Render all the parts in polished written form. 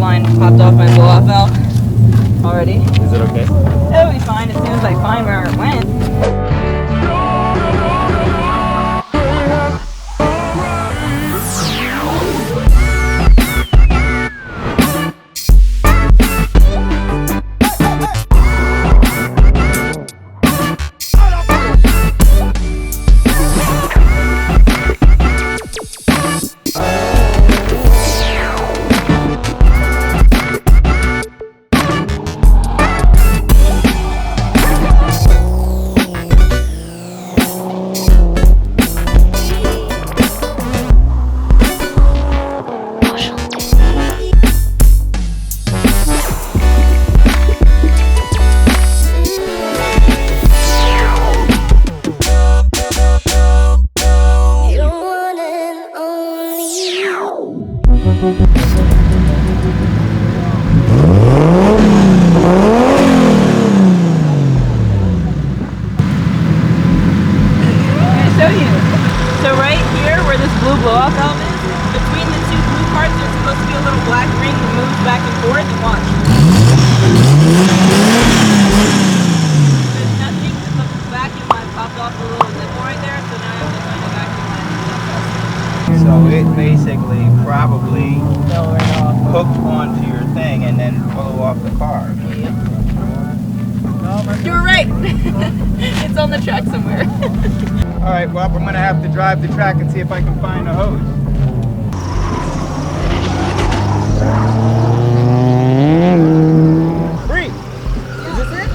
line popped off my blow-off valve already. Is it okay? It'll be fine as soon as I find where it went. Blow-off valve is, between the two blue parts there's supposed to be a little black ring that moves back and forth, and watch. There's nothing, the vacuum line popped off a little nipple right there, so now I have to find a vacuum line. So it basically probably hooked onto your thing and then blow off the car. Yep. You were right! It's on the track somewhere. Alright, well, I'm going to have to drive the track and see if I can find a hose. Free! Is this it?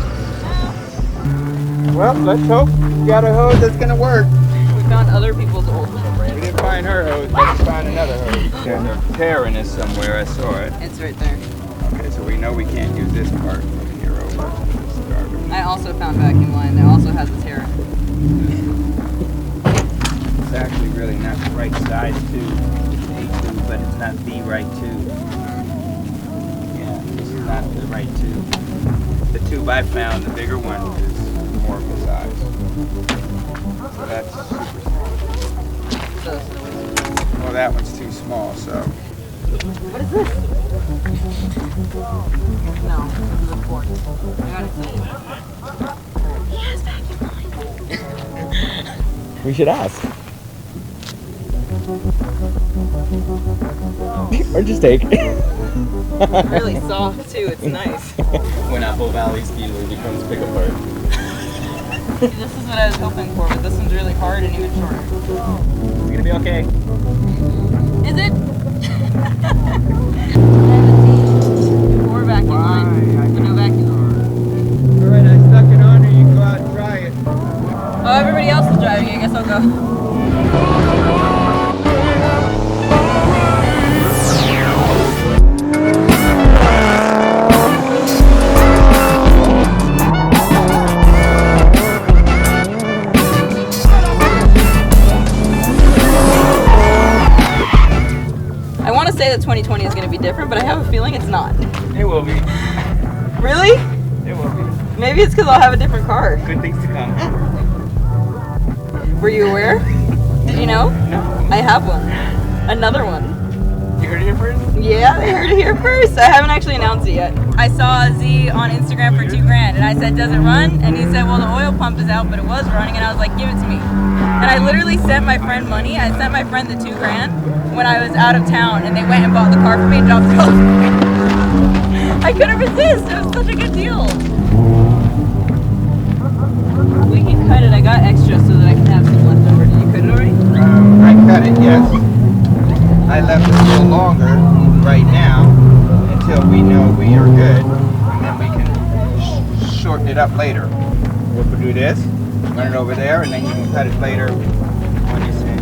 Well, let's hope we got a hose that's going to work. We found other people's old ones. We didn't find her hose, but we found another hose. There's a tear in this somewhere, I saw it. It's right there. Okay, so we know we can't use this part from here over. I also found vacuum line. There also has a tear. It's actually really not the right size tube. It's a tube, but it's not the right tube. Yeah, this is not the right tube. The tube I found, the bigger one, is more of the size. So that's super small. Well, that one's too small, so. What is this? No, this is a port. I gotta see. He has vacuum line. We should ask. Or just take. Really soft too, it's nice. When Apple Valley Speedway becomes pick apart. This is what I was hoping for, but this one's really hard and even shorter. It's gonna be okay. Is it? More vacuum line. But no vacuum line. Alright, I stuck it on her. You can go out and try it. Oh, everybody else is driving. I guess I'll go. I want to say that 2020 is going to be different, but I have a feeling it's not. It will be. Really? It will be. Maybe it's because I'll have a different car. Good things to come. Were you aware? Did you know? No. I have one. Another one. You heard it here first? Yeah, they heard it here first. I haven't actually announced it yet. I saw Z on Instagram for $2,000 and I said, does it run? And he said, well, the oil pump is out, but it was running. And I was like, give it to me. And I literally sent my friend money. I sent my friend the $2,000 when I was out of town, and they went and bought the car for me and dropped it off. I couldn't resist. It was such a good deal. We can cut it. I got extra so that I can have some left over. Did you cut it already? I cut it, yes. I left it a little longer right now until we know we are good, and then we can shorten it up later. We'll do this, run it over there, and then you can cut it later when you see.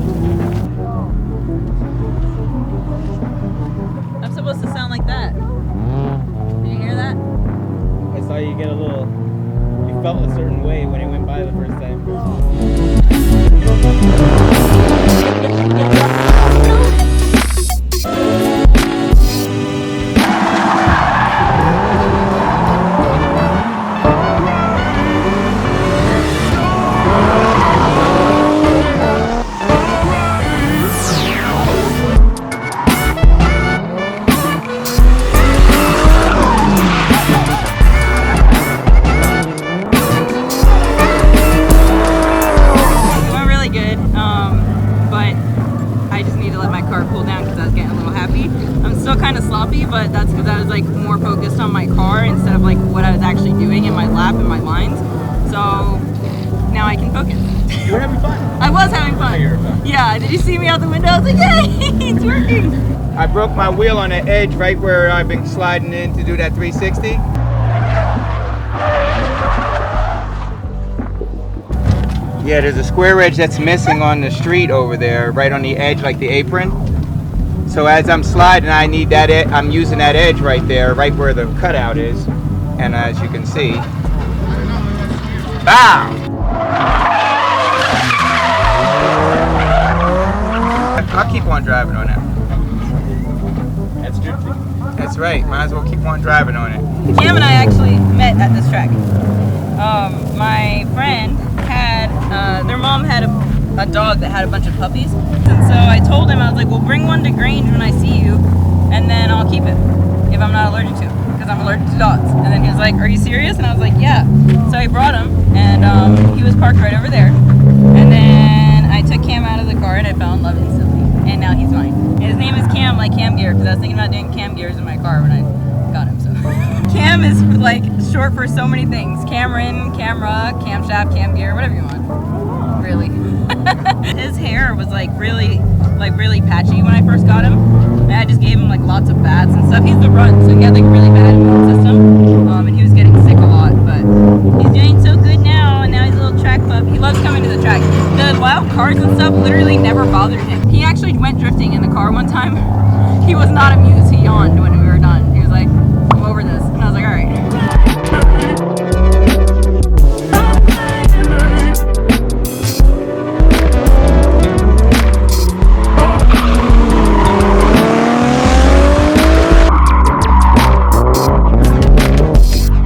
I'm supposed to sound like that. Did you hear that? I saw you get a little. You felt a certain way when it went by the first time. I was getting a little happy. I'm still kind of sloppy, but that's because I was like more focused on my car instead of like what I was actually doing in my lap and my lines. So now I can focus. You were having fun. I was having fun. Yeah, did you see me out the window? I was like, yay, it's working. I broke my wheel on the edge right where I've been sliding in to do that 360. Yeah, there's a square edge that's missing on the street over there, right on the edge, like the apron. So as I'm sliding, I need that. I'm using that edge right there, right where the cutout is. And as you can see, BAM! I'll keep on driving on that. That's drifting. That's right. Might as well keep on driving on it. Cam and I actually met at this track. My friend had, their mom had a dog that had a bunch of puppies. And so I told him, I was like, well, bring one to Grange when I see you, and then I'll keep it if I'm not allergic to it, because I'm allergic to dogs. And then he was like, are you serious? And I was like, yeah. So I brought him, and he was parked right over there. And then I took Cam out of the car, and I fell in love instantly. And now he's mine. His name is Cam, like cam gear, because I was thinking about doing cam gears in my car when I got him. So Cam is like short for so many things: Cameron, camera, camshaft, cam gear, whatever you want. Really. His hair was like really patchy when I first got him. And I just gave him like lots of baths and stuff. He's the runt, so he had like a really bad immune system, and he was getting sick a lot. But he's doing so good now, and now he's a little track pup. He loves coming to the track. The wild cars and stuff literally never bothered him. He actually went drifting in the car one time. He was not amused. He yawned when we were done. He was like, I'm over this. And I was like, all right.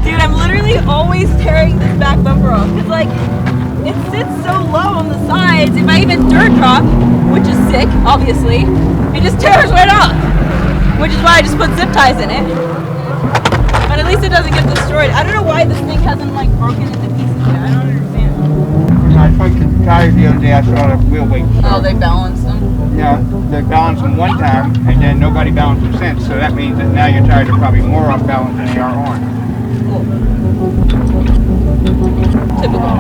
Dude, I'm literally always tearing this back bumper off. Because like, it sits so low on the sides. If I even dirt drop, which is sick, obviously, it just tears right off. Which is why I just put zip ties in it. But at least it doesn't get destroyed. I don't know why this thing hasn't like broken into pieces yet. I don't understand. I checked the tires the other day. I saw the wheel weight. Oh, they balanced them? Yeah, they balanced them one time, and then nobody balanced them since. So that means that now your tires are probably more off balance than they are on. Cool. Typical.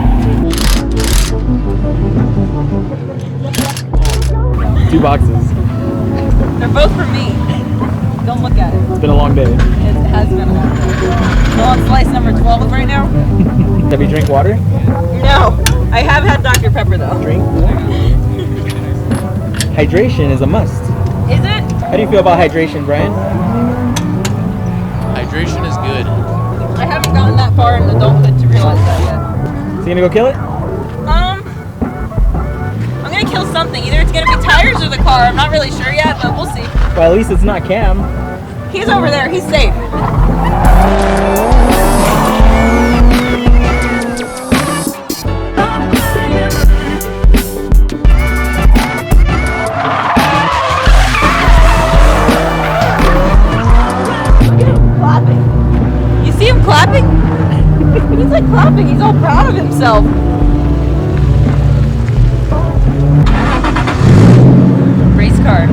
2 boxes. They're both for me. Don't look at it. It's been a long day. It has been a long day. Well, on slice number 12 right now. Have you drank water? No. I have had Dr. Pepper though. Drink. Hydration is a must. Is it? How do you feel about hydration, Brian? Hydration is good. I haven't gotten that far in adulthood to realize that yet. So you gonna go kill it? I'm gonna kill something. Either it's gonna be tires or the car. I'm not really sure yet, but we'll see. Well, at least it's not Cam. He's over there. He's safe. Look at him clapping. You see him clapping? He's like clapping. He's all proud of himself. Race car.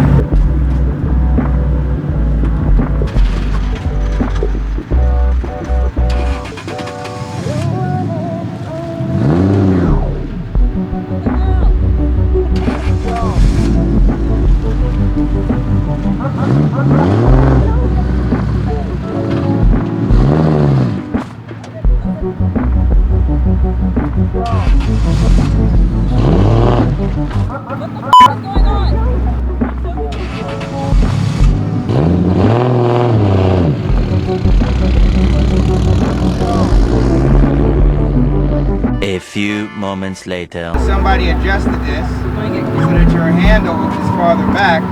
A few moments later. Somebody adjusted this so that your handle is farther back,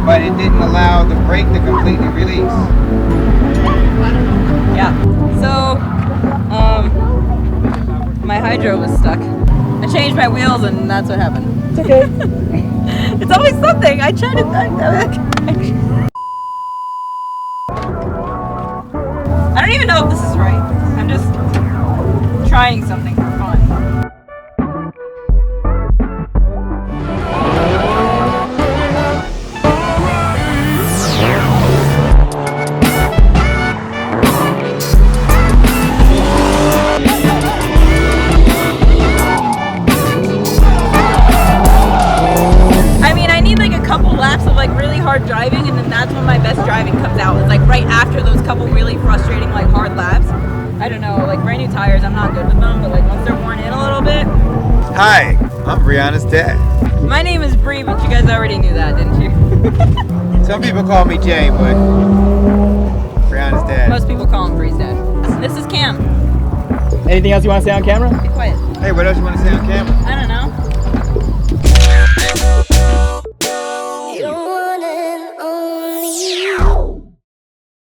but it didn't allow the brake to completely release. Yeah. So, my hydro was stuck. I changed my wheels and that's what happened. It's okay. It's always something. I tried to. I don't even know if this is right. I'm just trying something for fun. that's when my best driving comes out. It's like right after those couple really frustrating like hard laps. I don't know, like brand new tires, I'm not good with them, but like once they're worn in a little bit. Hi, I'm Brianna's dad. My name is Bree, but you guys already knew that, didn't you? Some people call me Jay, but Brianna's dad. Most people call him Bree's dad. This is Cam. Anything else you want to say on camera? Be quiet. Hey, what else you want to say on camera? I don't